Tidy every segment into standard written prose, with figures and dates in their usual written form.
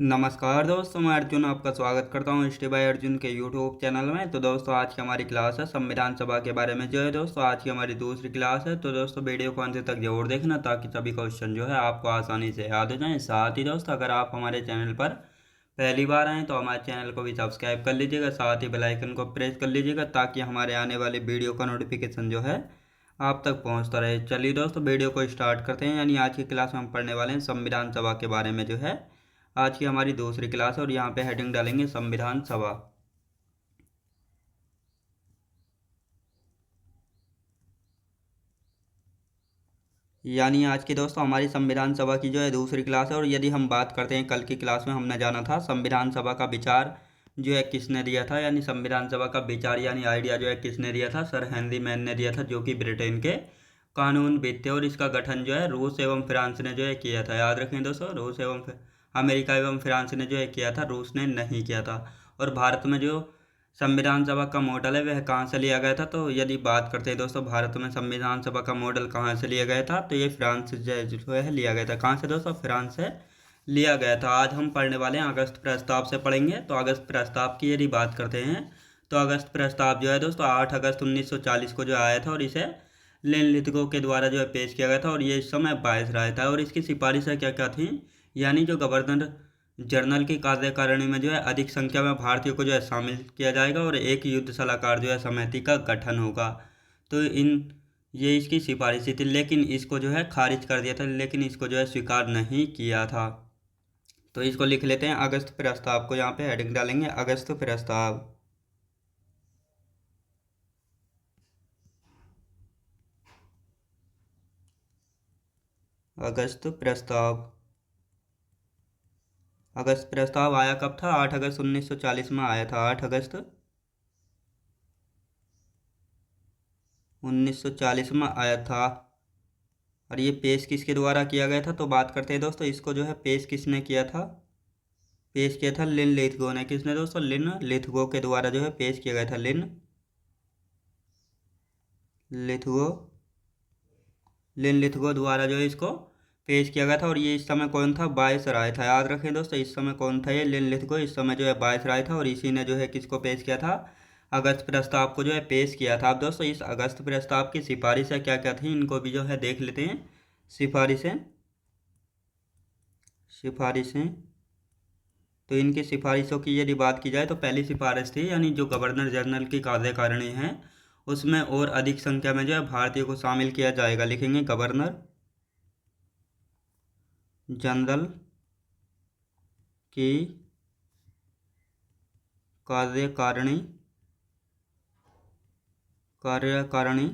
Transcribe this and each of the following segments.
नमस्कार दोस्तों, मैं अर्जुन आपका स्वागत करता हूँ स्टे बाय अर्जुन के यूट्यूब चैनल में। तो दोस्तों, आज की हमारी क्लास है संविधान सभा के बारे में। जो है दोस्तों, आज की हमारी दूसरी क्लास है। तो दोस्तों, वीडियो को अंत तक जरूर देखना ताकि सभी क्वेश्चन जो है आपको आसानी से याद हो जाएं। साथ ही दोस्तों, अगर आप हमारे चैनल पर पहली बार आएँ तो हमारे चैनल को भी सब्सक्राइब कर लीजिएगा, साथ ही बेल आइकन को प्रेस कर लीजिएगा ताकि हमारे आने वाले वीडियो का नोटिफिकेशन जो है आप तक पहुंचता रहे। चलिए दोस्तों, वीडियो को स्टार्ट करते हैं। यानी आज की क्लास में हम पढ़ने वाले हैं संविधान सभा के बारे में। जो है आज की हमारी दूसरी क्लास है और यहाँ पे हेडिंग डालेंगे संविधान सभा। यानी आज की दोस्तों हमारी संविधान सभा की जो है दूसरी क्लास है। और यदि हम बात करते हैं, कल की क्लास में हमने जाना था संविधान सभा का विचार जो है किसने दिया था। यानी संविधान सभा का विचार यानी आइडिया जो है किसने दिया था, सर हेनरी मैन ने दिया था, जो कि ब्रिटेन के कानूनविद थे। और इसका गठन जो है रूस एवं फ्रांस ने जो है किया था। याद रखें दोस्तों, रूस एवं अमेरिका एवं फ्रांस ने जो है किया था, रूस ने नहीं किया था। और भारत में जो संविधान सभा का मॉडल है वह कहाँ से लिया गया था। तो यदि बात करते हैं दोस्तों, भारत में संविधान सभा का मॉडल कहाँ से लिया गया था, तो ये फ्रांस से जो है लिया गया था। कहाँ से दोस्तों? फ्रांस से लिया गया था। आज हम पढ़ने वाले हैं अगस्त प्रस्ताव से पढ़ेंगे। तो अगस्त प्रस्ताव की यदि बात करते हैं तो अगस्त प्रस्ताव जो है दोस्तों 8 अगस्त 1940 को जो आया था और इसे निम्नलिखितों के द्वारा जो है पेश किया गया था। और ये इस समय वायसराय था। और इसकी सिफारिशें क्या क्या थी, यानी जो गवर्नर जनरल की कार्यकारिणी में जो है अधिक संख्या में भारतीयों को जो है शामिल किया जाएगा और एक युद्ध सलाहकार जो है समिति का गठन होगा। तो ये इसकी सिफारिश थी, लेकिन इसको जो है खारिज कर दिया था, लेकिन इसको जो है स्वीकार नहीं किया था। तो इसको लिख लेते हैं अगस्त प्रस्ताव को। यहाँ पे हेडिंग डालेंगे अगस्त प्रस्ताव। अगस्त प्रस्ताव। अगस्त प्रस्ताव आया कब था? 8 अगस्त 1940 में आया था। 8 अगस्त 1940 में आया था। और ये पेश किसके द्वारा किया गया था, तो बात करते हैं दोस्तों, इसको जो है पेश किसने किया था? पेश किया था लिनलिथगो ने। किसने दोस्तों? लिनलिथगो के द्वारा जो है पेश किया गया था। लिनलिथगो लिनलिथगो द्वारा जो है इसको पेश किया गया था। और ये इस समय कौन था? वायसराय था। याद रखें दोस्तों, इस समय कौन था? ये लिनलिथगो इस समय जो है वायसराय था। और इसी ने जो है किसको पेश किया था? अगस्त प्रस्ताव को जो है पेश किया था। अब दोस्तों, इस अगस्त प्रस्ताव की सिफारिशें क्या क्या थी, इनको भी जो है देख लेते हैं। सिफारिशें सिफारिशें तो इनकी सिफारिशों की यदि बात की जाए तो पहली सिफारिश थी, यानी जो गवर्नर जनरल की कार्यकारिणी है उसमें और अधिक संख्या में जो है भारतीयों को शामिल किया जाएगा। लिखेंगे गवर्नर जनरल की कार्यकारिणी कार्यकारिणी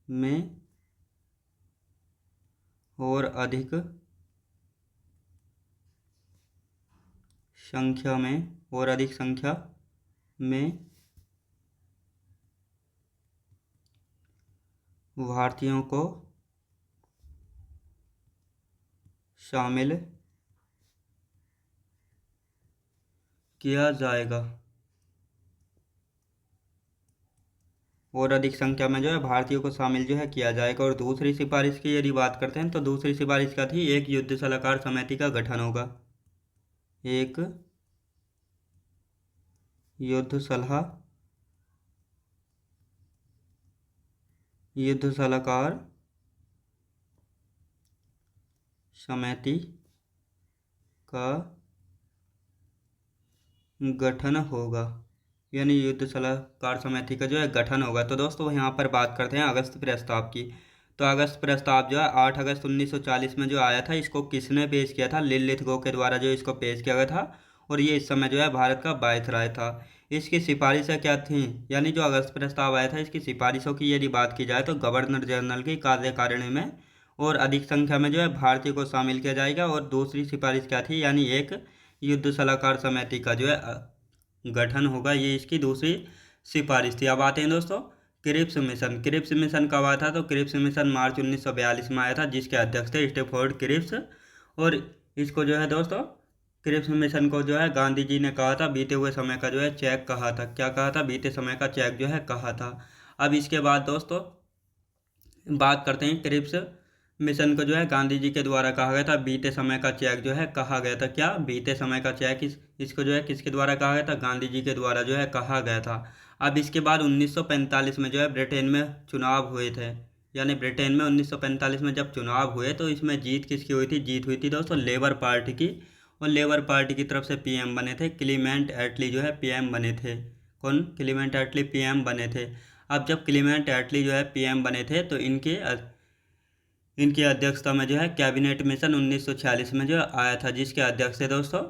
में और अधिक संख्या में भारतीयों को शामिल किया जाएगा। और अधिक संख्या में जो है भारतीयों को शामिल जो है किया जाएगा। और दूसरी सिफारिश की यदि बात करते हैं तो दूसरी सिफारिश क्या थी? एक युद्ध सलाहकार समिति का गठन होगा। एक युद्ध सलाहकार समिति का गठन होगा। यानी युद्ध सलाहकार समिति का जो है गठन होगा। तो दोस्तों, यहाँ पर बात करते हैं अगस्त प्रस्ताव की। तो अगस्त प्रस्ताव जो है 8 अगस्त 1940 में जो आया था, इसको किसने पेश किया था? लिनलिथगो के द्वारा जो इसको पेश किया गया था। और ये इस समय जो है भारत का वायसराय था। इसकी सिफारिशें क्या थी? यानी जो अगस्त प्रस्ताव आया था इसकी सिफारिशों की यदि बात की जाए तो गवर्नर जनरल की कार्यकारिणी में और अधिक संख्या में जो है भारतीयों को शामिल किया जाएगा। और दूसरी सिफारिश क्या थी? यानी एक युद्ध सलाहकार समिति का जो है गठन होगा। ये इसकी दूसरी सिफारिश थी। अब आते हैं दोस्तों क्रिप्स मिशन। क्रिप्स मिशन कब आया था? तो क्रिप्स मिशन मार्च 1942 में आया था, जिसके अध्यक्ष थे स्टैफोर्ड क्रिप्स। और इसको जो है दोस्तों क्रिप्स मिशन को जो है गांधी जी ने कहा था बीते हुए समय का जो है चेक कहा था। क्या कहा था? बीते समय का चेक जो है कहा था। अब इसके बाद दोस्तों बात करते हैं क्रिप्स मिशन को जो है गांधी जी के द्वारा कहा गया था। बीते समय का चेक जो है कहा गया था, क्या बीते समय का चेक इसको जो है किसके द्वारा कहा गया था, गांधी जी के द्वारा जो है कहा गया था। अब इसके बाद 1945 में जो है ब्रिटेन में चुनाव हुए थे, यानी ब्रिटेन में 1945 में जब चुनाव हुए तो इसमें जीत किसकी हुई थी, जीत हुई थी दोस्तों लेबर पार्टी की। और लेबर पार्टी की तरफ से पीएम बने थे क्लीमेंट एटली जो है पीएम बने थे। कौन, क्लीमेंट एटली पीएम बने थे। अब जब क्लीमेंट एटली जो है पीएम बने थे तो इनकी अध्यक्षता में जो है कैबिनेट मिशन 1946 में जो आया था, जिसके अध्यक्ष थे दोस्तों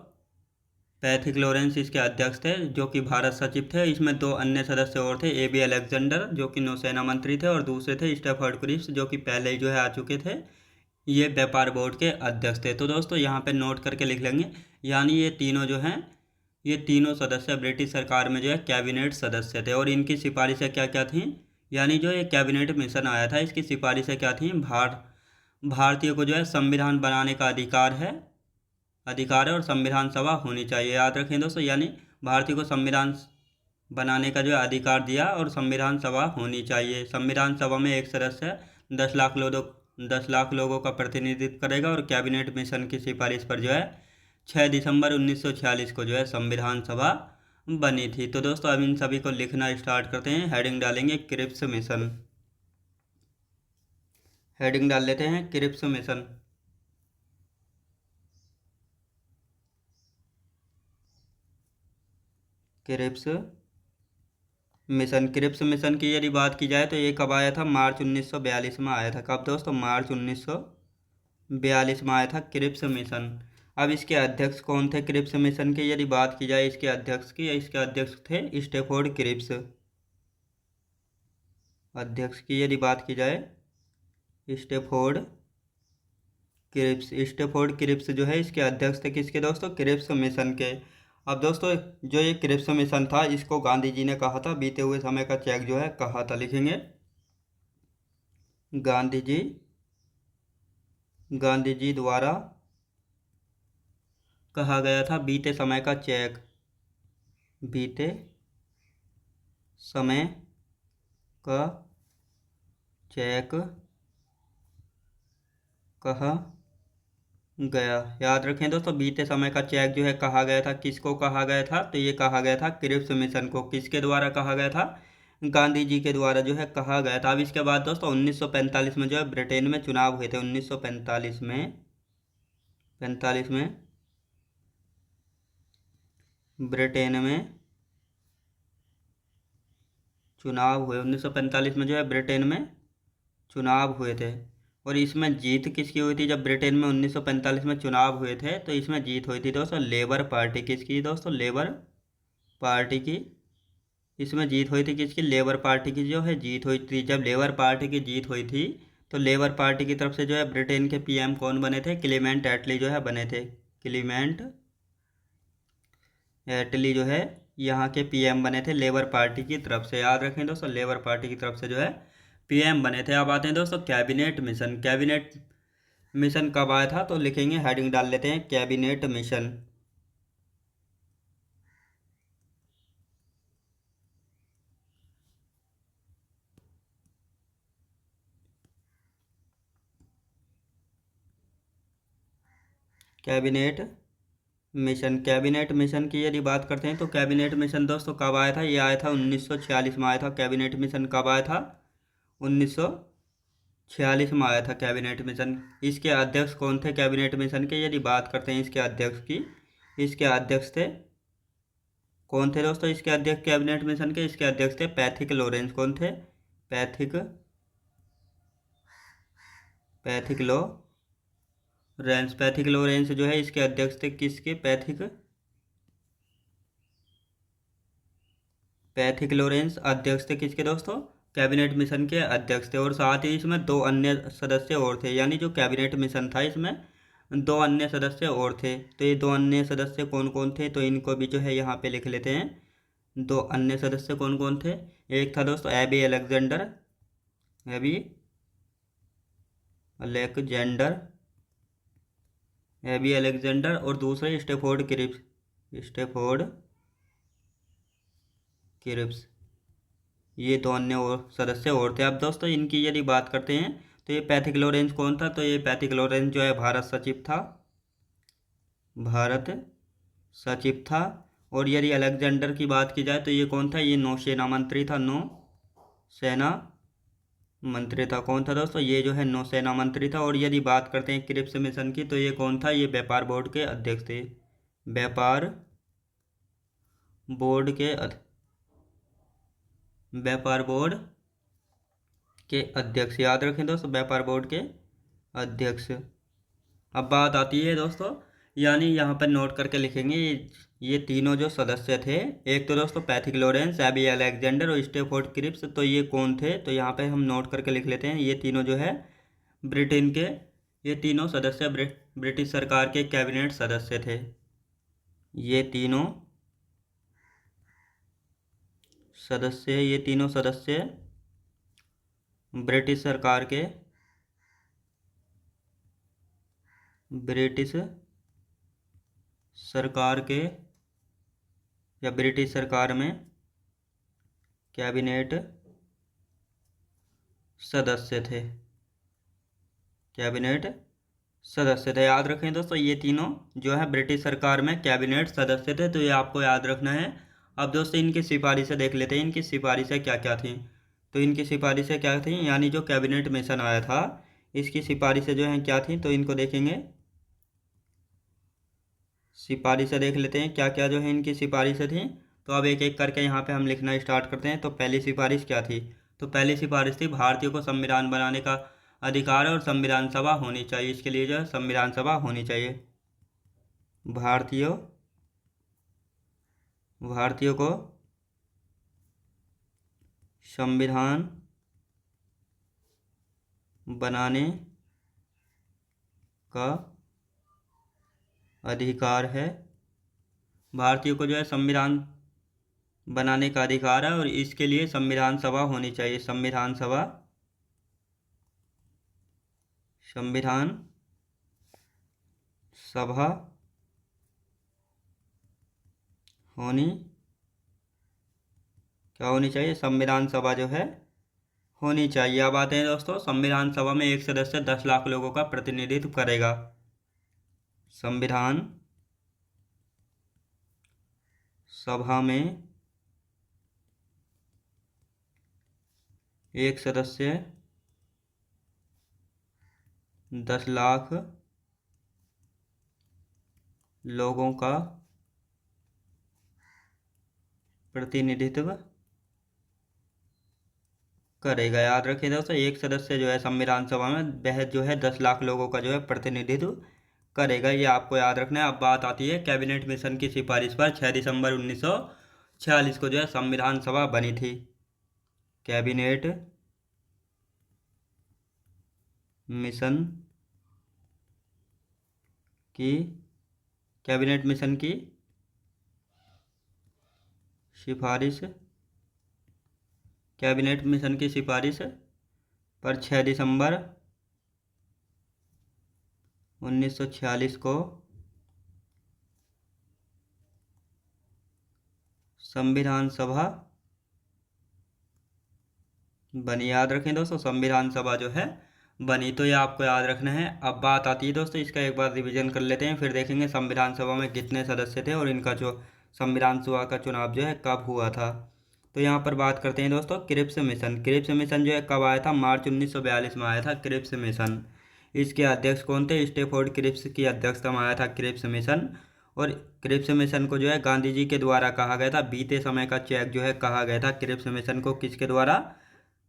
पैथिक लॉरेंस इसके अध्यक्ष थे, जो कि भारत सचिव थे। इसमें दो अन्य सदस्य और थे, एबी अलेक्जेंडर जो कि नौसेना मंत्री थे, और दूसरे थे स्टैफर्ड क्रिप्स जो कि पहले ही जो है आ चुके थे, ये व्यापार बोर्ड के अध्यक्ष थे। तो दोस्तों यहाँ पे नोट करके लिख लेंगे, यानी ये तीनों जो हैं, ये तीनों सदस्य ब्रिटिश सरकार में जो है कैबिनेट सदस्य थे। और इनकी सिफारिशें क्या क्या थीं, यानी जो ये कैबिनेट मिशन आया था इसकी सिफारिशें क्या थीं, भारतीय को जो है संविधान बनाने का अधिकार है और संविधान सभा होनी चाहिए, याद रखें दोस्तों। यानी भारतीय को संविधान बनाने का जो है अधिकार दिया और संविधान सभा होनी चाहिए। संविधान सभा में एक सदस्य 10 लाख लोगों का प्रतिनिधित्व करेगा। और कैबिनेट मिशन की सिफारिश पर जो है 6 दिसंबर 1946 को जो है संविधान सभा बनी थी। तो दोस्तों अब इन सभी को लिखना स्टार्ट करते हैं। हेडिंग डालेंगे क्रिप्स मिशन, हेडिंग डाल लेते हैं Cripps mission. Cripps mission, Cripps mission की यदि बात की जाए तो ये कब आया था, मार्च 1942 में आया था। कब दोस्तों, मार्च 1942 में आया था क्रिप्स मिशन। अब इसके अध्यक्ष कौन थे क्रिप्स मिशन के, यदि बात की जाए इसके अध्यक्ष की, इसके अध्यक्ष थे स्टैफोर्ड क्रिप्स। अध्यक्ष की यदि बात की जाए स्टैफोर्ड क्रिप्स जो है इसके अध्यक्ष थे, किसके दोस्तों, क्रिप्स मिशन के। अब दोस्तों जो ये क्रिप्स मिशन था इसको गांधी जी ने कहा था, बीते हुए समय का चेक जो है कहा था, लिखेंगे गांधी जी द्वारा कहा गया था बीते समय का चेक, बीते समय का चेक कहा गया। याद रखें दोस्तों, बीते समय का चेक जो है कहा गया था, किसको कहा गया था, तो ये कहा गया था क्रिप्स मिशन को। किसके द्वारा कहा गया था, गांधी जी के द्वारा जो है कहा गया था। अब इसके बाद दोस्तों 1945 में जो है ब्रिटेन में चुनाव हुए थे। 1945 में ब्रिटेन में चुनाव हुए। 1945 में जो है ब्रिटेन में चुनाव हुए थे। और इसमें जीत किसकी हुई थी, जब ब्रिटेन में 1945 में चुनाव हुए थे तो इसमें जीत हुई थी दोस्तों लेबर पार्टी, किसकी दोस्तों, लेबर पार्टी की। इसमें जीत हुई थी किसकी, लेबर पार्टी की जो है जीत हुई थी। जब लेबर पार्टी की जीत हुई थी तो लेबर पार्टी की तरफ से जो है ब्रिटेन के पीएम कौन बने थे, क्लीमेंट एटली जो है बने थे। क्लीमेंट एटली जो है यहाँ के पीएम बने थे लेबर पार्टी की तरफ से। याद रखें दोस्तों, लेबर पार्टी की तरफ से जो है पीएम बने थे। अब आते हैं दोस्तों कैबिनेट मिशन। कैबिनेट मिशन कब आया था, तो लिखेंगे, हेडिंग डाल लेते हैं कैबिनेट मिशन। कैबिनेट मिशन की यदि बात करते हैं तो कैबिनेट मिशन दोस्तों कब आया था, ये आया था 1946 में आया था। कैबिनेट मिशन कब आया था, 1946 में आया था कैबिनेट मिशन। इसके अध्यक्ष कौन थे कैबिनेट मिशन के, यदि बात करते हैं इसके अध्यक्ष की, इसके अध्यक्ष थे, कौन थे दोस्तों इसके अध्यक्ष कैबिनेट मिशन के, इसके अध्यक्ष थे पैथिक लॉरेंस। कौन थे, पैथिक लॉरेंस जो है इसके अध्यक्ष थे, किसके, पैथिक लॉरेंस अध्यक्ष थे, किसके दोस्तों, कैबिनेट मिशन के अध्यक्ष थे। और साथ ही इसमें दो अन्य सदस्य और थे, यानी जो कैबिनेट मिशन था इसमें दो अन्य सदस्य और थे। तो ये दो अन्य सदस्य कौन कौन थे, तो इनको भी जो है यहाँ पे लिख लेते हैं। दो अन्य सदस्य कौन कौन थे, एक था दोस्तों एबी अलेक्जेंडर और दूसरे स्टेफोर्ड क्रिप्स, ये दो अन्य और सदस्य और थे। अब दोस्तों इनकी यदि बात करते हैं तो ये पैथिक लॉरेंस कौन था? तो ये पैथिक लॉरेंस जो है भारत सचिव था, भारत सचिव था। और यदि अलेक्जेंडर की बात की जाए तो ये कौन था? ये नौसेना मंत्री था, नौसेना मंत्री था। कौन था दोस्तों? ये जो है नौसेना मंत्री था। और यदि बात करते हैं क्रिप्स मिशन की तो ये कौन था? ये व्यापार बोर्ड के अध्यक्ष थे, व्यापार बोर्ड के व्यापार बोर्ड के अध्यक्ष। याद रखें दोस्तों, व्यापार बोर्ड के अध्यक्ष। अब बात आती है दोस्तों, यानी यहाँ पर नोट करके लिखेंगे ये तीनों जो सदस्य थे, एक तो दोस्तों पैथिक लॉरेंस, एबी अलेक्जेंडर और स्टेफोर्ड क्रिप्स, तो ये कौन थे? तो यहाँ पे हम नोट करके लिख लेते हैं, ये तीनों जो है ब्रिटेन के, ये तीनों सदस्य ब्रिटिश सरकार के कैबिनेट सदस्य थे। ये तीनों सदस्य ब्रिटिश सरकार के, ब्रिटिश सरकार के या ब्रिटिश सरकार में कैबिनेट सदस्य थे, कैबिनेट सदस्य थे। याद रखें दोस्तों, ये तीनों जो है ब्रिटिश सरकार में कैबिनेट सदस्य थे, तो ये आपको याद रखना है। अब दोस्तों इनकी सिफारिशें देख लेते हैं, इनकी सिफारिशें क्या क्या थी। तो इनकी सिफारिशें क्या थी, यानी जो कैबिनेट मिशन आया था इसकी सिफारिशें जो हैं क्या थी, तो इनको देखेंगे, सिफारिशें देख लेते हैं क्या क्या जो है इनकी सिफारिशें थी। तो अब एक एक करके यहाँ पे हम लिखना स्टार्ट करते हैं। तो पहली सिफारिश क्या थी? तो पहली सिफारिश थी भारतीयों को संविधान बनाने का अधिकार है और संविधान सभा होनी चाहिए। इसके लिए जो है संविधान सभा होनी चाहिए। भारतीयों को संविधान बनाने का अधिकार है, भारतीयों को जो है संविधान बनाने का अधिकार है और इसके लिए संविधान सभा होनी चाहिए। संविधान सभा क्या होनी चाहिए? संविधान सभा जो है होनी चाहिए। अब आते हैं दोस्तों, संविधान सभा में एक सदस्य 10 लाख लोगों का प्रतिनिधित्व करेगा। संविधान सभा में एक सदस्य 10 लाख लोगों का प्रतिनिधित्व करेगा। याद रखिए दोस्तों, एक सदस्य जो है संविधान सभा में वह जो है 10 लाख लोगों का जो है प्रतिनिधित्व करेगा, ये आपको याद रखना है। अब बात आती है कैबिनेट मिशन की सिफारिश पर 6 दिसंबर 1946 को जो है संविधान सभा बनी थी। कैबिनेट मिशन की सिफारिश, कैबिनेट मिशन की सिफारिश पर 6 दिसंबर 1946 को संविधान सभा बनी। याद रखें दोस्तों, संविधान सभा जो है बनी, तो ये आपको याद रखना है। अब बात आती है दोस्तों, इसका एक बार रिवीजन कर लेते हैं, फिर देखेंगे संविधान सभा में कितने सदस्य थे और इनका जो संविधान सभा का चुनाव जो है कब हुआ था। तो यहाँ पर बात करते हैं दोस्तों क्रिप्स मिशन। क्रिप्स मिशन जो है कब आया था? मार्च 1942 में आया था क्रिप्स मिशन। इसके अध्यक्ष कौन थे? स्टेफोर्ड क्रिप्स की अध्यक्षता में आया था क्रिप्स मिशन। और क्रिप्स मिशन को जो है गांधी जी के द्वारा कहा गया था, बीते समय का चेक जो है कहा गया था। क्रिप्स मिशन को किसके द्वारा?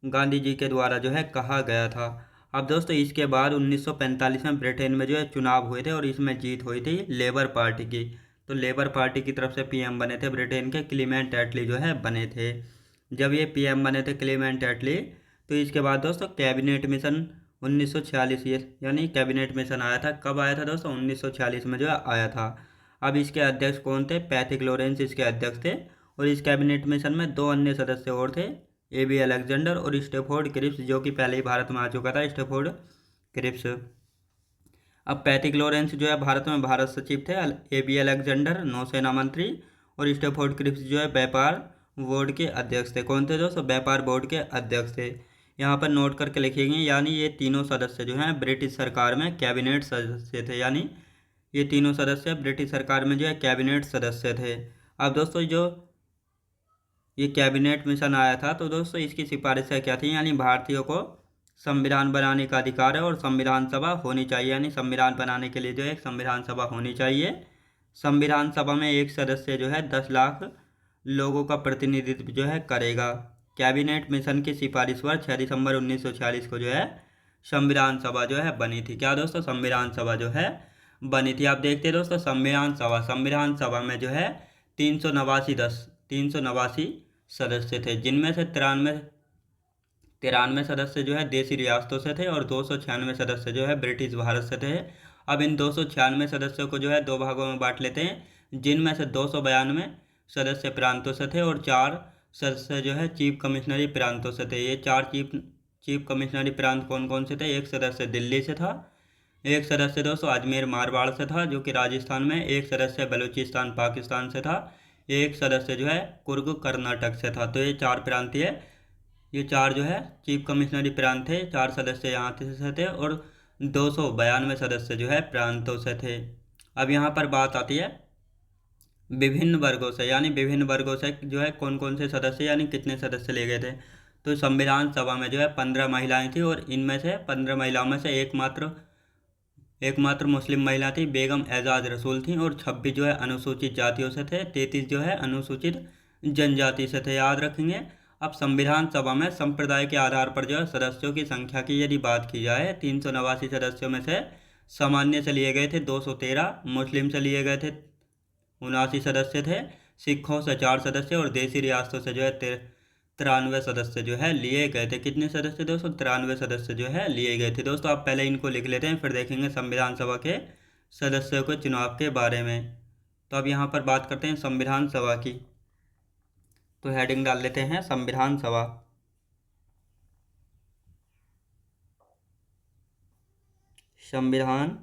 गांधी जी के द्वारा जो है कहा गया था। अब दोस्तों इसके बाद 1945 में ब्रिटेन में जो है चुनाव हुए थे और इसमें जीत हुई थी लेबर पार्टी की। तो लेबर पार्टी की तरफ से पीएम बने थे ब्रिटेन के क्लीमेंट एटली जो है बने थे। जब ये पीएम बने थे क्लीमेंट एटली, तो इसके बाद दोस्तों कैबिनेट मिशन 1946 यानी कैबिनेट मिशन आया था। कब आया था दोस्तों? 1946 में जो है आया था। अब इसके अध्यक्ष कौन थे? पैथिक लॉरेंस इसके अध्यक्ष थे। और इस कैबिनेट मिशन में 2 अन्य सदस्य और थे, एबी अलेक्जेंडर और स्टेफोर्ड क्रिप्स, जो कि पहले ही भारत में आ चुका था, स्टेफोर्ड क्रिप्स। अब पैथिक लॉरेंस जो है भारत में भारत सचिव थे, एबी अलेक्जेंडर नौसेना मंत्री और स्टेफोर्ड क्रिप्स जो है व्यापार बोर्ड के अध्यक्ष थे। कौन थे दोस्तों? व्यापार बोर्ड के अध्यक्ष थे। यहाँ पर नोट करके लिखेंगे। यानी ये तीनों सदस्य जो हैं ब्रिटिश सरकार में कैबिनेट सदस्य थे, यानी ये तीनों सदस्य ब्रिटिश सरकार में जो है कैबिनेट सदस्य थे। अब दोस्तों जो ये कैबिनेट मिशन आया था तो दोस्तों इसकी सिफारिशें क्या थी, यानी भारतीयों को संविधान बनाने का अधिकार है और संविधान सभा होनी चाहिए, यानी संविधान बनाने के लिए जो है एक संविधान सभा होनी चाहिए। संविधान सभा में एक सदस्य जो है 10 लाख लोगों का प्रतिनिधित्व जो है करेगा। कैबिनेट मिशन की सिफारिश पर 6 दिसंबर 1946 को जो है संविधान सभा जो है बनी थी। क्या दोस्तों, संविधान सभा जो है बनी थी। आप देखते हैं दोस्तों संविधान सभा में जो है 389 सदस्य थे, जिनमें से तिरानवे सदस्य जो है देशी रियासतों से थे और 296 सदस्य जो है ब्रिटिश भारत से थे। अब इन 296 सदस्यों को जो है दो भागों में बांट लेते हैं, जिनमें से 292 सदस्य प्रांतों से थे और 4 सदस्य जो है चीफ कमिश्नरी प्रांतों से थे। ये 4 चीफ कमिश्नरी प्रांत कौन कौन से थे? एक सदस्य दिल्ली से था, एक सदस्य दोस्तों अजमेर मारवाड़ से था जो कि राजस्थान में, एक सदस्य बलूचिस्तान पाकिस्तान से था, एक सदस्य जो है कुर्ग कर्नाटक से था। तो ये 4 प्रांतीय, ये 4 जो है चीफ कमिश्नरी प्रांत थे, 4 सदस्य यहाँ से थे और 292 सदस्य जो है प्रांतों से थे। अब यहाँ पर बात आती है विभिन्न वर्गों से, यानी विभिन्न वर्गों से जो है कौन कौन से सदस्य, यानी कितने सदस्य ले गए थे। तो संविधान सभा में जो है 15 महिलाएं थी और इनमें से 15 महिलाओं में से एकमात्र मुस्लिम महिला थी, बेगम एजाज रसूल थी, और 26 जो है अनुसूचित जातियों से थे, 33 जो है अनुसूचित जनजाति से थे। याद रखेंगे। अब संविधान सभा में संप्रदाय के आधार पर जो है सदस्यों की संख्या की यदि बात की जाए, 389 सदस्यों में से सामान्य से लिए गए थे 213, मुस्लिम से लिए गए थे 79 सदस्य थे, सिखों से 4 सदस्य और देशी रियासतों से जो है 93 सदस्य जो है लिए गए थे। कितने सदस्य? 293 सदस्य जो है लिए गए थे। दोस्तों आप पहले इनको लिख लेते हैं, फिर देखेंगे संविधान सभा के सदस्यों के चुनाव के बारे में। तो अब यहाँ पर बात करते हैं संविधान सभा की। तो हेडिंग डाल लेते हैं संविधान सभा। संविधान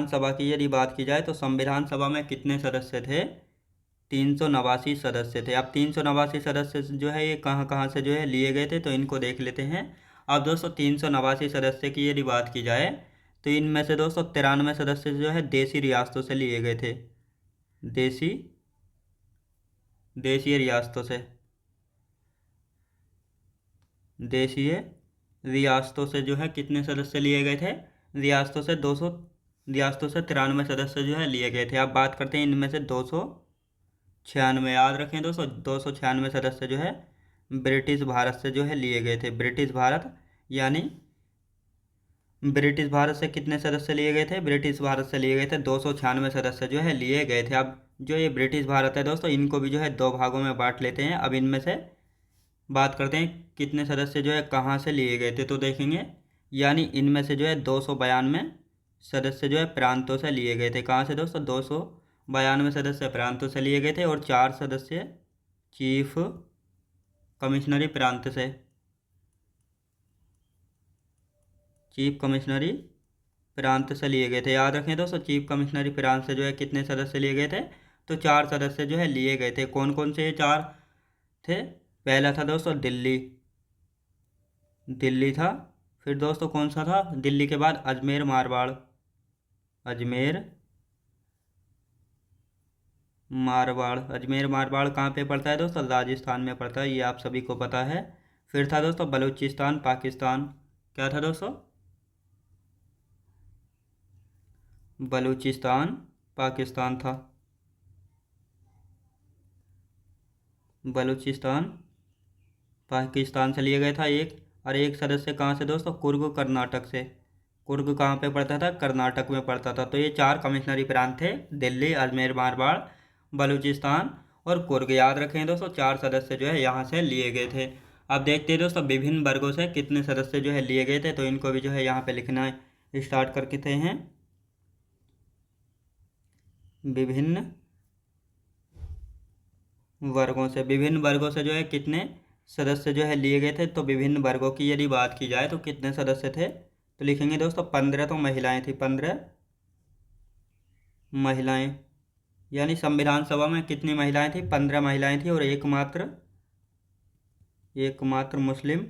सभा की यदि बात की जाए तो संविधान सभा में कितने सदस्य थे? 389 सदस्य थे। अब 389 सदस्य जो है ये कहाँ कहाँ से जो है लिए गए थे, तो इनको देख लेते हैं। अब दोस्तों 389 सदस्य की यदि बात की जाए तो इनमें से दोस्तों 93 सदस्य जो है देशी रियासतों से लिए गए थे, देशीय रियासतों से, देशीय रियासतों से जो है कितने सदस्य लिए गए थे? रियासतों से 93 सदस्य जो है लिए गए थे। अब बात करते हैं इनमें से 296, याद रखें दोस्तों 296 सदस्य जो है ब्रिटिश भारत से जो है लिए गए थे। ब्रिटिश भारत, यानी ब्रिटिश भारत से कितने सदस्य लिए गए थे? ब्रिटिश भारत से लिए गए थे 296 सदस्य जो है लिए गए थे। अब जो ये ब्रिटिश भारत है दोस्तों, इनको भी जो है दो भागों में बांट लेते हैं। अब इनमें से बात करते हैं कितने सदस्य जो है कहाँ से लिए गए थे, तो देखेंगे। यानी इनमें से जो है 292 सदस्य जो है प्रांतों से लिए गए थे। कहाँ से दोस्तों? 292 सदस्य प्रांतों से लिए गए थे और 4 सदस्य चीफ कमिश्नरी प्रांत से, चीफ कमिश्नरी प्रांत से लिए गए थे। याद रखें दोस्तों चीफ कमिश्नरी प्रांत से जो है कितने सदस्य लिए गए थे? तो 4 सदस्य जो है लिए गए थे। कौन कौन से ये 4 थे? पहला था दोस्तों दिल्ली था। फिर दोस्तों कौन सा था? दिल्ली के बाद अजमेर मारवाड़, अजमेर मारवाड़ कहाँ पे पड़ता है दोस्तों? राजस्थान में पड़ता है, ये आप सभी को पता है। फिर था दोस्तों बलूचिस्तान पाकिस्तान। क्या था दोस्तों? बलूचिस्तान पाकिस्तान था। बलूचिस्तान पाकिस्तान से लिए गया था एक। और एक सदस्य कहाँ से दोस्तों? कुर्ग कर्नाटक से। कुर्ग कहाँ पे पड़ता था? कर्नाटक में पड़ता था। तो ये 4 कमिश्नरी प्रांत थे, दिल्ली, अजमेर मारवाड़, बलूचिस्तान और कुर्ग। याद रखें दोस्तों 4 सदस्य जो है यहाँ से लिए गए थे। अब देखते हैं दोस्तों विभिन्न वर्गों से कितने सदस्य जो है लिए गए थे, तो इनको भी जो है यहाँ पे लिखना स्टार्ट करके थे हैं। विभिन्न वर्गों से जो है कितने सदस्य जो है लिए गए थे, तो विभिन्न वर्गों की यदि बात की जाए तो कितने सदस्य थे, तो लिखेंगे दोस्तों 15। तो महिलाएं थी, 15 महिलाएं। यानी संविधान सभा में कितनी महिलाएं थी? 15 महिलाएं थी और एकमात्र एकमात्र मुस्लिम,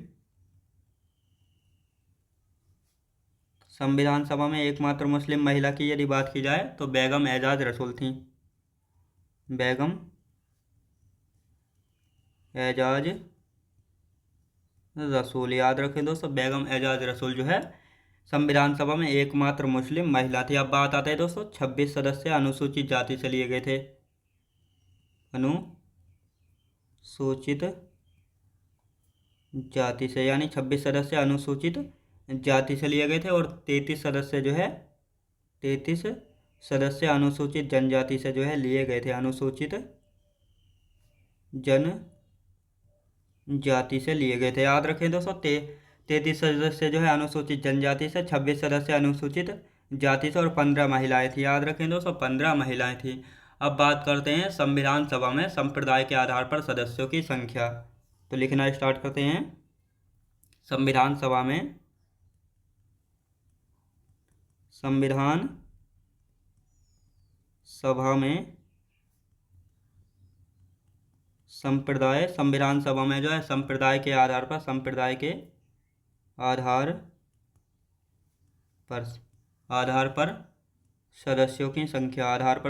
संविधान सभा में एकमात्र मुस्लिम महिला की यदि बात की जाए तो बेगम एजाज रसूल थी। बेगम एजाज रसूल, याद रखें दोस्तों, बेगम एजाज रसूल जो है संविधान सभा में एकमात्र मुस्लिम महिला थी। अब बात आते हैं दोस्तों 26 सदस्य अनुसूचित जाति से लिए गए थे। अनुसूचित जाति से, यानी 26 सदस्य अनुसूचित जाति से लिए गए थे और 33 सदस्य जो है 33 सदस्य अनुसूचित जनजाति से जो है लिए गए थे। अनुसूचित जनजाति से लिए गए थे। याद रखें दोस्तों, 33 सदस्य जो है अनुसूचित जनजाति से, 26 सदस्य अनुसूचित जाति से और 15 महिलाएं थी। याद रखें दोस्तों, 15 महिलाएं थी। अब बात करते हैं संविधान सभा में संप्रदाय के आधार पर सदस्यों की संख्या। तो लिखना स्टार्ट करते हैं। संविधान सभा में संप्रदाय, संविधान सभा में जो है संप्रदाय के आधार पर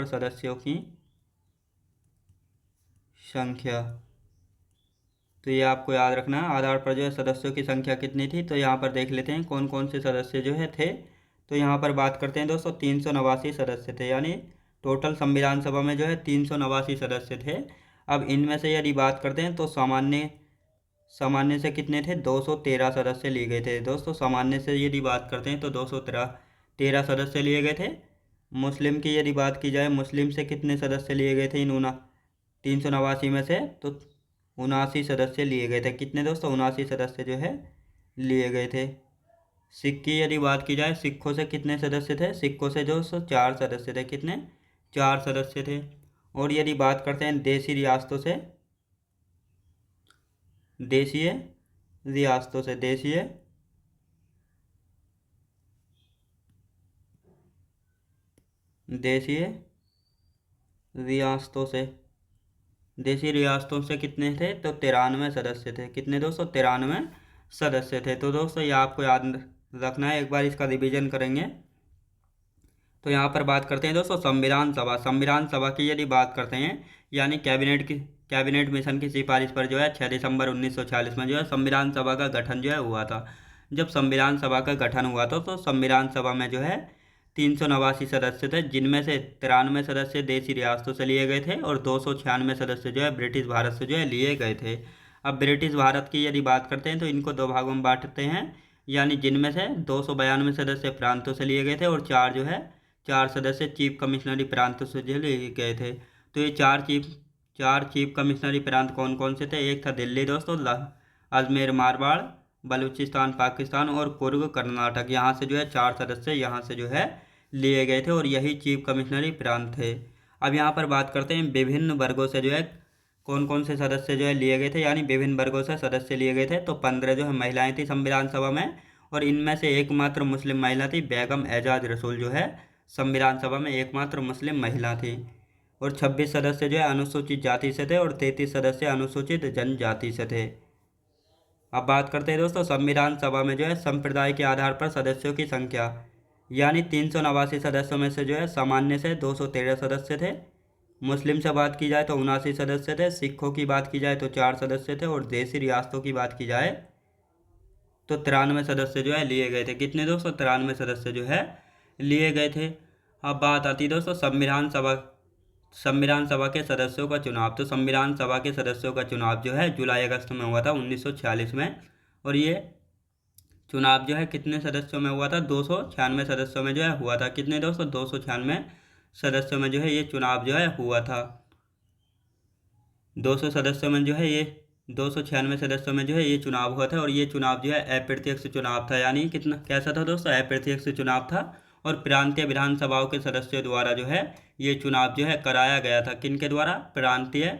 सदस्यों की संख्या, तो ये आपको याद रखना है। आधार पर जो है सदस्यों की संख्या कितनी थी, तो यहाँ पर देख लेते हैं कौन कौन से सदस्य जो है थे। तो यहाँ पर बात करते हैं दोस्तों 389 सदस्य थे, यानी टोटल संविधान सभा में जो है 389 सदस्य थे। अब इनमें से यदि बात करते हैं तो सामान्य से कितने थे, 213 सदस्य लिए गए थे। दोस्तों सामान्य से यदि बात करते हैं तो 213 सदस्य लिए गए थे। मुस्लिम की यदि बात की जाए, मुस्लिम से कितने सदस्य लिए गए थे इन 389 में से, तो 79 सदस्य लिए गए थे। कितने दोस्तों, 79 सदस्य जो है लिए गए थे। सिख की यदि बात की जाए, सिखों से कितने सदस्य थे, सिखों से जो 4 सदस्य थे। कितने, 4 सदस्य थे। और यदि बात करते हैं देशी रियासतों से, देशीय रियासतों से कितने थे, तो 93 सदस्य थे। कितने दोस्तों, 93 सदस्य थे। तो दोस्तों ये आपको याद रखना है, एक बार इसका रिवीजन करेंगे। तो यहाँ पर बात करते हैं दोस्तों संविधान सभा की यदि बात करते हैं, यानी कैबिनेट मिशन की सिफारिश पर जो है 6 दिसंबर 1946 में जो है संविधान सभा का गठन जो है हुआ था। जब संविधान सभा का गठन हुआ था तो संविधान सभा में जो है 389 सदस्य थे, जिनमें से 93 सदस्य देशी रियासतों से लिए गए थे और 296 सदस्य जो है ब्रिटिश भारत से जो है लिए गए थे। अब ब्रिटिश भारत की यदि बात करते हैं तो इनको 2 भागों में बांटते हैं, यानी जिनमें से 292 सदस्य प्रांतों से लिए गए थे और 4 सदस्य चीफ कमिश्नरी प्रांतों से जो लिए गए थे। तो ये चार चीफ कमिश्नरी प्रांत कौन कौन से थे, एक था दिल्ली दोस्तों, अजमेर मारवाड़, बलूचिस्तान पाकिस्तान और कुर्ग कर्नाटक। यहाँ से जो है 4 सदस्य यहाँ से जो है लिए गए थे और यही चीफ कमिश्नरी प्रांत थे। अब यहाँ पर बात करते हैं विभिन्न वर्गों से जो है कौन कौन से सदस्य जो है लिए गए थे, यानी विभिन्न वर्गों से सदस्य लिए गए थे। तो 15 जो है महिलाएं थी संविधान सभा में, और इनमें से एकमात्र मुस्लिम महिला थी बेगम एजाज रसूल, जो है संविधान सभा में एकमात्र मुस्लिम महिला थी। और 26 सदस्य जो है अनुसूचित जाति से थे और 33 सदस्य अनुसूचित जनजाति से थे। अब बात करते हैं दोस्तों संविधान सभा में जो है संप्रदाय के आधार पर सदस्यों की संख्या, यानी 389 सदस्यों में से जो है सामान्य से 213 सदस्य थे, मुस्लिम से बात की जाए तो 79 सदस्य थे, सिखों की बात की जाए तो 4 सदस्य थे और देशी रियासतों की बात की जाए तो 93 सदस्य जो है लिए गए थे। कितने दोस्तों, 93 सदस्य जो है लिए गए थे। अब बात आती है दोस्तों संविधान सभा के सदस्यों का चुनाव। तो संविधान सभा के सदस्यों का चुनाव जो है जुलाई अगस्त में हुआ था 1946 में, और ये चुनाव जो है कितने सदस्यों में हुआ था, 296 सदस्यों में जो है हुआ था। कितने दोस्तों, 296 सदस्यों में जो है ये चुनाव जो है हुआ था। 296 सदस्यों में जो है ये चुनाव हुआ था, और ये चुनाव जो है अप्रत्यक्ष चुनाव था। यानी कितना, कैसा था दोस्तों, अप्रत्यक्ष चुनाव था। और प्रांतीय विधानसभाओं के सदस्यों द्वारा जो है ये चुनाव जो है कराया गया था। किनके द्वारा, प्रांतीय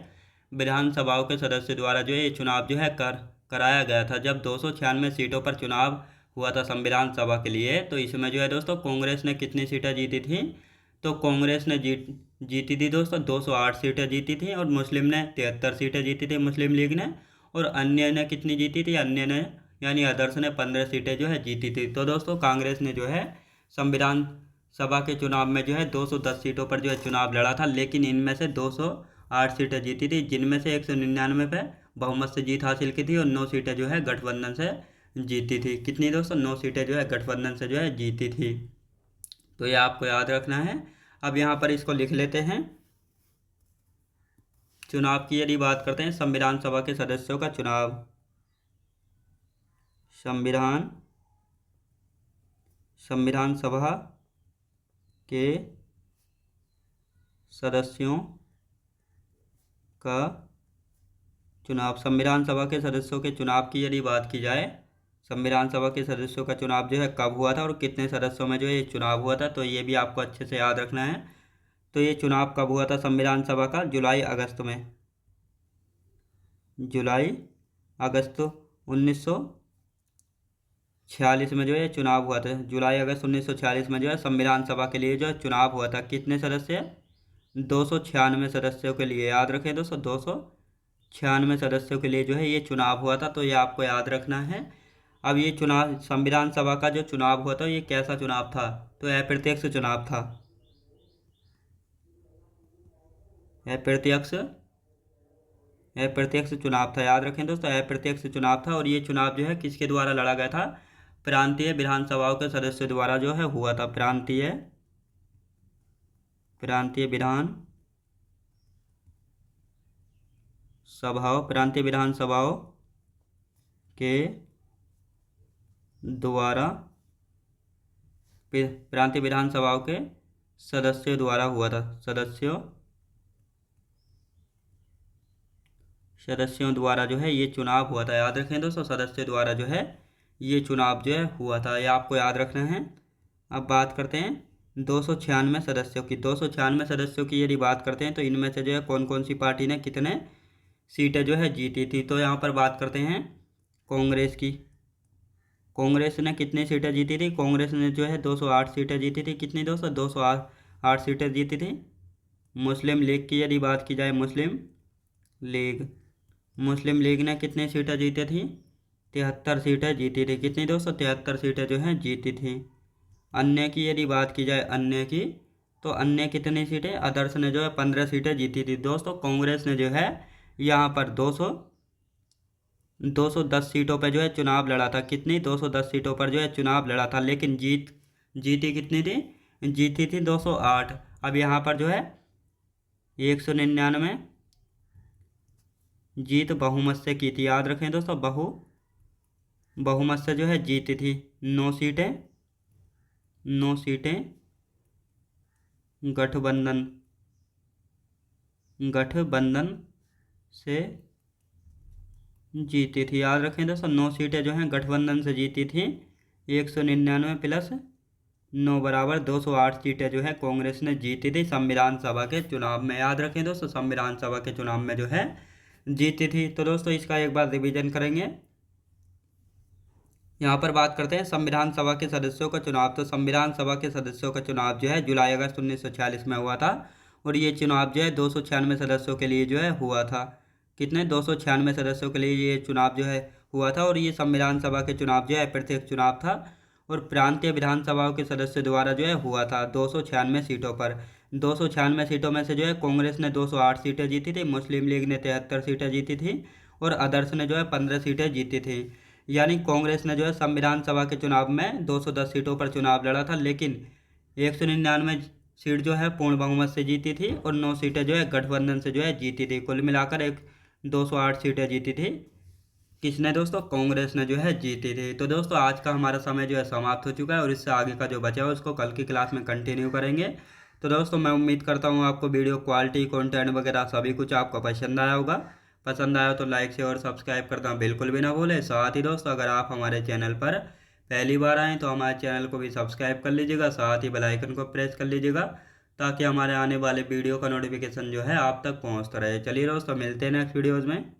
विधानसभाओं के सदस्यों द्वारा जो है ये चुनाव जो है कराया गया था। जब 296 सीटों पर चुनाव हुआ था संविधान सभा के लिए, तो इसमें जो है दोस्तों कांग्रेस ने कितनी सीटें जीती थी, तो कांग्रेस ने जीती थी दोस्तों 208 सीटें जीती थी, और मुस्लिम ने 73 सीटें जीती थी, मुस्लिम लीग ने। और अन्य ने कितनी जीती थी, अन्य ने यानी अदर्स ने 15 सीटें जो है जीती थी। तो दोस्तों कांग्रेस ने जो है संविधान सभा के चुनाव में जो है 210 सीटों पर जो है चुनाव लड़ा था, लेकिन इनमें से 208 सीटें जीती थी, जिनमें से 199 पे बहुमत से जीत हासिल की थी और 9 सीटें जो है गठबंधन से जीती थी। कितनी दोस्तों, 9 सीटें जो है गठबंधन से जो है जीती थी। तो ये आपको याद रखना है। अब यहाँ पर इसको लिख लेते हैं। चुनाव की यदि बात करते हैं, संविधान सभा के सदस्यों का चुनाव, संविधान सभा के सदस्यों का चुनाव। संविधान सभा के सदस्यों के चुनाव की यदि बात की जाए, संविधान सभा के सदस्यों का चुनाव जो है कब हुआ था और कितने सदस्यों में जो है ये चुनाव हुआ था, तो ये भी आपको अच्छे से याद रखना है। तो ये चुनाव कब हुआ था संविधान सभा का, जुलाई अगस्त में, जुलाई अगस्त 1946 में जो है चुनाव हुआ था। जुलाई अगस्त 1946 में जो है संविधान सभा के लिए जो है चुनाव हुआ था। कितने सदस्य, 296 सदस्यों के लिए। याद रखें दोस्तों, 296 सदस्यों के लिए जो है ये चुनाव हुआ था। तो ये आपको याद रखना है। अब ये चुनाव, संविधान सभा का जो चुनाव हुआ था ये कैसा चुनाव था, तो अप्रत्यक्ष चुनाव था। अप्रत्यक्ष चुनाव था। याद रखें दोस्तों, अप्रत्यक्ष चुनाव था। और ये चुनाव जो है किसके द्वारा लड़ा गया था, प्रांतीय विधानसभाओं के सदस्यों द्वारा जो है हुआ था। प्रांतीय विधानसभाओं के द्वारा, प्रांतीय विधानसभाओं के सदस्यों द्वारा हुआ था। सदस्यों द्वारा जो है ये चुनाव हुआ था। याद रखें दोस्तों, सदस्यों द्वारा जो है ये चुनाव जो है हुआ था। ये आपको याद रखना है। अब बात करते हैं 296 सदस्यों की। 296 सदस्यों की यदि बात करते हैं तो इनमें से जो है कौन कौन सी पार्टी ने कितने सीटें जो है जीती थी। तो यहाँ पर बात करते हैं कांग्रेस की। कांग्रेस ने कितनी सीटें जीती थी, कांग्रेस ने जो है 208 सीटें जीती थी। कितनी दोस्तों, 208 सीटें जीती थी। मुस्लिम लीग की यदि बात की जाए, मुस्लिम लीग ने कितनी सीटें जीती थी, 73 सीटें जीती थी। कितनी दोस्तों, 73 सीटें जो हैं जीती थी। अन्य की यदि बात की जाए, अन्य की, तो अन्य कितनी सीटें, अदर्स ने जो है 15 सीटें जीती थी। दोस्तों कांग्रेस ने जो है यहाँ पर 210 सीटों पर जो है चुनाव लड़ा था। कितनी, 210 सीटों पर जो है चुनाव लड़ा था, लेकिन जीती कितनी थी, जीती थी 208। अब यहाँ पर जो है 199 जीत बहुमत से की थी। याद रखें दोस्तों, बहुमत से जो है जीती थी। 9 सीटें गठबंधन से जीती थी। याद रखें दोस्तों, 9 सीटें जो हैं गठबंधन से जीती थी। 199 प्लस 9 बराबर 208 सीटें जो है कांग्रेस ने जीती थी संविधान सभा के चुनाव में। याद रखें दोस्तों, संविधान सभा के चुनाव में जो है जीती थी। तो दोस्तों इसका एक बार रिवीजन करेंगे। यहाँ पर बात करते हैं संविधान सभा के सदस्यों का चुनाव। तो संविधान सभा के सदस्यों का चुनाव जो है जुलाई अगस्त 1946 में हुआ था और ये चुनाव जो है 296 सदस्यों के लिए जो है हुआ था। कितने, 296 सदस्यों के लिए ये चुनाव जो है हुआ था। और ये संविधान सभा के चुनाव जो है अप्रत्यक्ष चुनाव था और प्रांतीय विधानसभाओं के सदस्यों द्वारा जो है हुआ था 296 सीटों पर। 296 सीटों में से जो है कांग्रेस ने 208 सीटें जीती थी, मुस्लिम लीग ने 73 सीटें जीती थी और अदर्स ने जो है 15 सीटें जीती थी। यानी कांग्रेस ने जो है संविधान सभा के चुनाव में 210 सीटों पर चुनाव लड़ा था, लेकिन 199 सीट जो है पूर्ण बहुमत से जीती थी और 9 सीटें जो है गठबंधन से जो है जीती थी। कुल मिलाकर 208 सीटें जीती थी। किसने दोस्तों, कांग्रेस ने जो है जीती थी। तो दोस्तों आज का हमारा समय जो है समाप्त हो चुका है और इससे आगे का जो बचा है उसको कल की क्लास में कंटिन्यू करेंगे। तो दोस्तों मैं उम्मीद करता हूँ आपको वीडियो क्वालिटी, कंटेंट वगैरह सभी कुछ आपको पसंद आया होगा। पसंद आया तो लाइक शेयर और सब्सक्राइब करना बिल्कुल भी ना भूलें। साथ ही दोस्तों अगर आप हमारे चैनल पर पहली बार आएँ तो हमारे चैनल को भी सब्सक्राइब कर लीजिएगा, साथ ही बेल आइकन को प्रेस कर लीजिएगा ताकि हमारे आने वाले वीडियो का नोटिफिकेशन जो है आप तक पहुँचता रहे। चलिए दोस्तों मिलते हैं नेक्स्ट वीडियोज़ में।